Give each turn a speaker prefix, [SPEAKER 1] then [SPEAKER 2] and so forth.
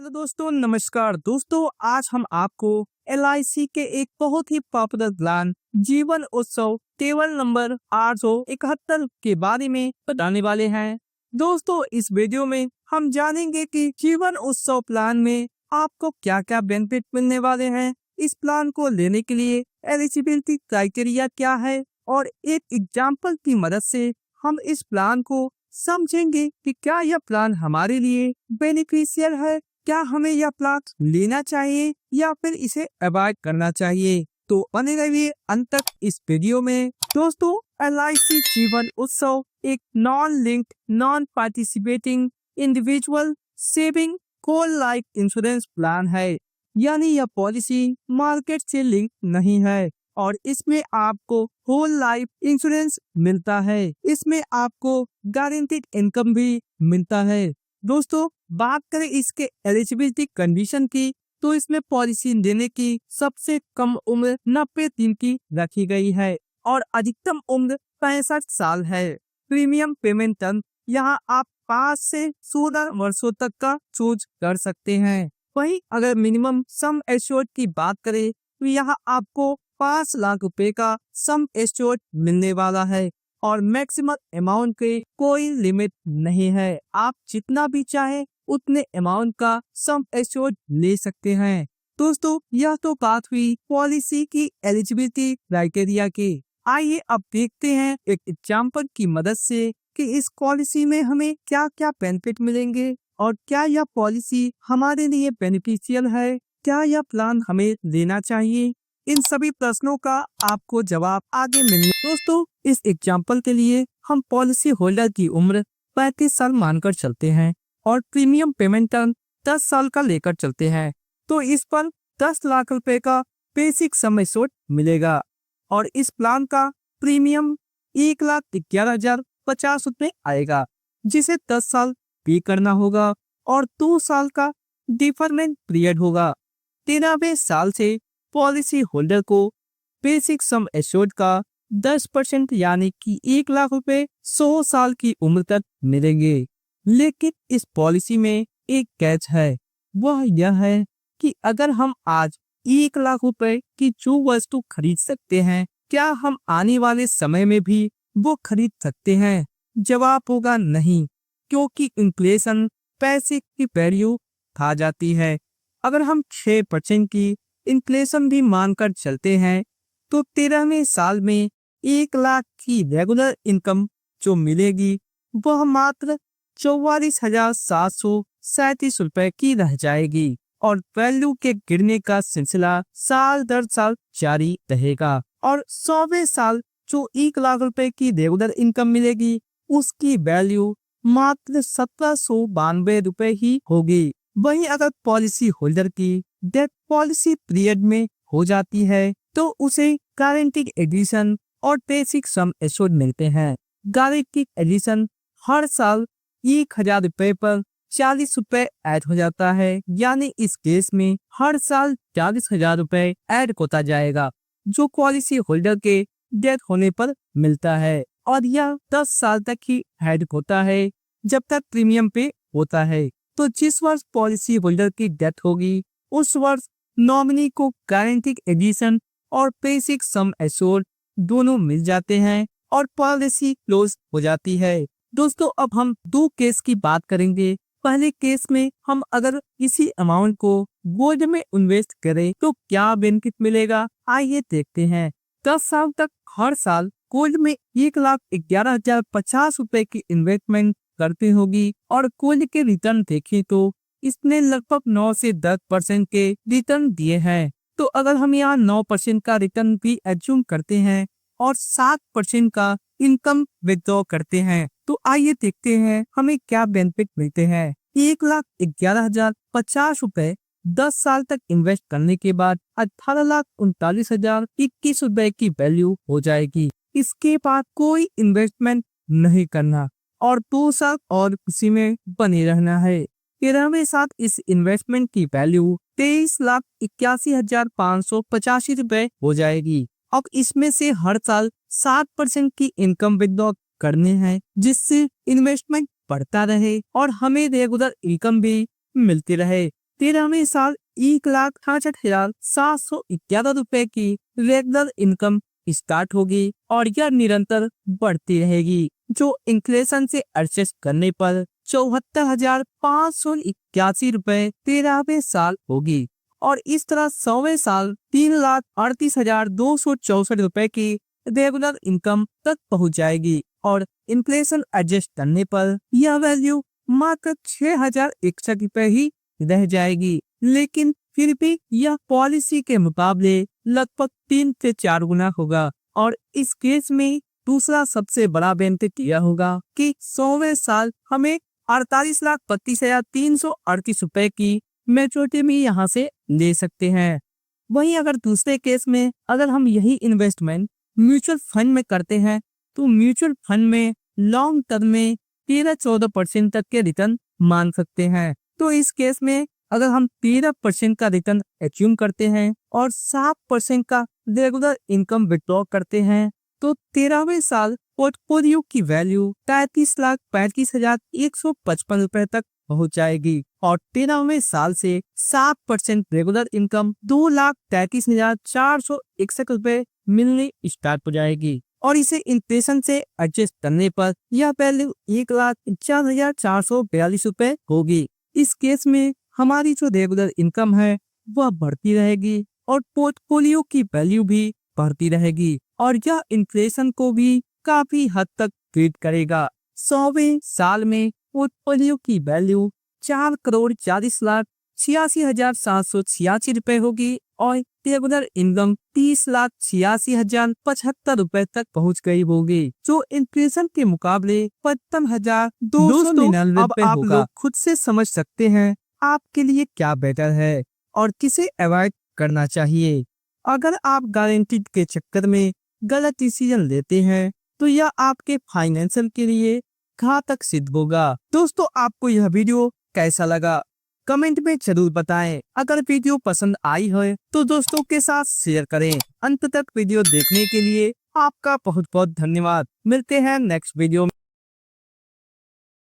[SPEAKER 1] Hello दोस्तों, नमस्कार दोस्तों। आज हम आपको LIC के एक बहुत ही पॉपुलर प्लान जीवन उत्सव टेबल नंबर 871 के बारे में बताने वाले हैं। दोस्तों, इस वीडियो में हम जानेंगे कि जीवन उत्सव प्लान में आपको क्या क्या बेनिफिट मिलने वाले हैं, इस प्लान को लेने के लिए एलिजिबिलिटी क्राइटेरिया क्या है, और एक एग्जाम्पल की मदद से हम इस प्लान को समझेंगे कि क्या यह प्लान हमारे लिए बेनिफिशियल है, क्या हमें यह प्लान लेना चाहिए या फिर इसे अवॉइड करना चाहिए। तो बने रहिए अंत तक इस वीडियो में। दोस्तों, LIC जीवन उत्सव एक non linked non participating individual saving whole life insurance plan है, यानी यह पॉलिसी मार्केट से लिंक नहीं है और इसमें आपको होल लाइफ इंश्योरेंस मिलता है। इसमें आपको गारंटीड इनकम भी मिलता है। दोस्तों, बात करें इसके एलिजिबिलिटी कंडीशन की, तो इसमें पॉलिसी लेने की सबसे कम उम्र 90 दिन की रखी गई है और अधिकतम उम्र 65 साल है। प्रीमियम पेमेंट टर्म यहाँ आप 5 से 16 वर्षों तक का चूज कर सकते हैं। वहीं अगर मिनिमम सम एश्योर्ड की बात करें तो यहाँ आपको 5 लाख रुपए का सम एश्योर्ड मिलने वाला है और मैक्सिमम अमाउंट के कोई लिमिट नहीं है। आप जितना भी चाहे उतने अमाउंट का सम एश्योर्ड ले सकते हैं। दोस्तों, यह तो बात हुई पॉलिसी की एलिजिबिलिटी क्राइटेरिया की। आइए अब देखते हैं एक एग्जाम्पल की मदद से कि इस पॉलिसी में हमें क्या क्या बेनिफिट मिलेंगे और क्या यह पॉलिसी हमारे लिए बेनिफिशियल है, क्या यह प्लान हमें लेना चाहिए। इन सभी प्रश्नों का आपको जवाब आगे मिलने। दोस्तों, इस एग्जाम्पल के लिए हम पॉलिसी होल्डर की उम्र 35 साल मानकर चलते हैं और प्रीमियम पेमेंट टर्म 10 साल का लेकर चलते हैं, तो इस पर 10 लाख रुपए का बेसिक सम एश्योर्ड मिलेगा और इस प्लान का प्रीमियम 1,11,050 रुपए आएगा, जिसे 10 साल पे करना होगा और 2 साल का डिफरमेंट पीरियड होगा। 13वें साल से पॉलिसी होल्डर को बेसिक सम एश्योर्ड का 10% यानी कि 1 लाख रुपए 100 साल की उम्र तक मिलेंगे। लेकिन इस पॉलिसी में एक कैच है, वह यह है कि अगर हम आज 1 लाख रुपए की जो वस्तु खरीद सकते हैं, क्या हम आने वाले समय में भी वो खरीद सकते हैं? जवाब होगा नहीं, क्योंकि इन्फ्लेशन पैसे की वैल्यू खा जाती है। अगर हम 6% की इन्फ्लेशन भी मानकर चलते हैं तो 13वें साल में 1 लाख की रेगुलर इनकम जो मिलेगी वह मात्र 44,737 रुपए की रह जाएगी और वैल्यू के गिरने का सिलसिला साल दर साल जारी रहेगा और 100वें साल जो 1 लाख रुपए की रेगुलर इनकम मिलेगी उसकी वैल्यू मात्र 1792 रुपए ही होगी। वहीं अगर पॉलिसी होल्डर की डेथ पॉलिसी पीरियड में हो जाती है तो उसे गारंटीड एडिशन और बेसिक सम एश्योर्ड मिलते हैं। गारंटीड एडिशन हर साल 1,000 रुपए पर 40 रुपए ऐड हो जाता है, यानी इस केस में हर साल 40,000 रुपए ऐड होता जाएगा, जो पॉलिसी होल्डर के डेथ होने पर मिलता है और यह 10 साल तक ही ऐड होता है जब तक प्रीमियम पे होता है। तो जिस वर्ष पॉलिसी होल्डर की डेथ होगी उस वर्ष नॉमिनी को गारंटीड एडिशन और बेसिक सम एश्योर्ड दोनों मिल जाते हैं और पॉलिसी क्लोज हो जाती है। दोस्तों, अब हम 2 केस की बात करेंगे। पहले केस में हम अगर इसी अमाउंट को गोल्ड में इन्वेस्ट करें तो क्या बेनिफिट मिलेगा, आइए देखते हैं। 10 साल तक हर साल गोल्ड में 1,11,050 रुपए की इन्वेस्टमेंट करते होगी और गोल्ड के रिटर्न देखें तो इसने लगभग 9 से 10% के रिटर्न दिए हैं। तो अगर हम यहाँ 9% का रिटर्न भी एज्यूम करते हैं और 7% का इनकम विथड्रॉ करते हैं, तो आइए देखते हैं हमें क्या बेनिफिट मिलते हैं। 1,11,050 रुपए 10 साल तक इन्वेस्ट करने के बाद 18,39,021 रुपए की वैल्यू हो जाएगी। इसके बाद कोई इन्वेस्टमेंट नहीं करना और 2 साल और उसी में बने रहना है। 13वें साल इस इन्वेस्टमेंट की वैल्यू 23,81,585 रुपए हो जाएगी। अब इसमें से हर साल 7% की इनकम विथड्रॉ करने हैं, जिससे इन्वेस्टमेंट बढ़ता रहे और हमें रेगुलर इनकम भी मिलती रहे। 13वें साल 1,68,711 रुपए की रेगुलर इनकम स्टार्ट होगी और यह निरंतर बढ़ती रहेगी, जो इन्फ्लेशन से एडजस्ट करने पर 74,581 रुपए 13वें साल होगी। और इस तरह 100वें साल 3,38,264 रुपए की रेगुलर इनकम तक पहुंच जाएगी और इन्फ्लेशन एडजस्ट करने पर यह वैल्यू मात्र 6,061 रुपए ही रह जाएगी। लेकिन फिर भी यह पॉलिसी के मुकाबले लगभग 3 से 4 गुना होगा। और इस केस में दूसरा सबसे बड़ा बेनिफिट यह होगा कि 100वें साल हमें 48,32,338 रुपए की मैच्योरिटी में यहाँ से ले सकते हैं। वहीं अगर दूसरे केस में अगर हम यही इन्वेस्टमेंट म्यूचुअल फंड में करते हैं तो म्यूचुअल फंड में लॉन्ग टर्म में 13-14% तक के रिटर्न मान सकते हैं। तो इस केस में अगर हम 13% का रिटर्न अचीव करते हैं और 7% का रेगुलर इनकम विड्रॉ करते हैं तो 13वें साल पोर्टफोलियो की वैल्यू 33,35,155 रुपए तक पहुंच जाएगी और 13वें साल से 7% रेगुलर इनकम 2,33,461 रुपए मिलने स्टार्ट हो जाएगी। और इसे इन्फ्लेशन से एडजस्ट करने पर यह वैल्यू 1,04,442 रुपए होगी। इस केस में हमारी जो रेगुलर इनकम है वह बढ़ती रहेगी और पोर्टफोलियो की वैल्यू भी बढ़ती रहेगी और यह इन्फ्लेशन को भी काफी हद तक ट्रीट करेगा। 100वें साल में पोर्टफोलियो की वैल्यू 4,40,86,786 रुपए होगी और रेगुलर इनकम 30,86,075 रुपए तक पहुंच गई होगी, जो इन्फ्लेशन के मुकाबले 55,299 रुपए होगा। आप लोग खुद से समझ सकते हैं आपके लिए क्या बेटर है और किसे अवॉइड करना चाहिए। अगर आप गारंटीड के चक्कर में गलत डिसीजन लेते हैं तो यह आपके फाइनेंशियल के लिए घातक सिद्ध होगा। दोस्तों, आपको यह वीडियो कैसा लगा कमेंट में जरूर बताएं। अगर वीडियो पसंद आई हो तो दोस्तों के साथ शेयर करें। अंत तक वीडियो देखने के लिए आपका बहुत बहुत धन्यवाद। मिलते हैं नेक्स्ट वीडियो में।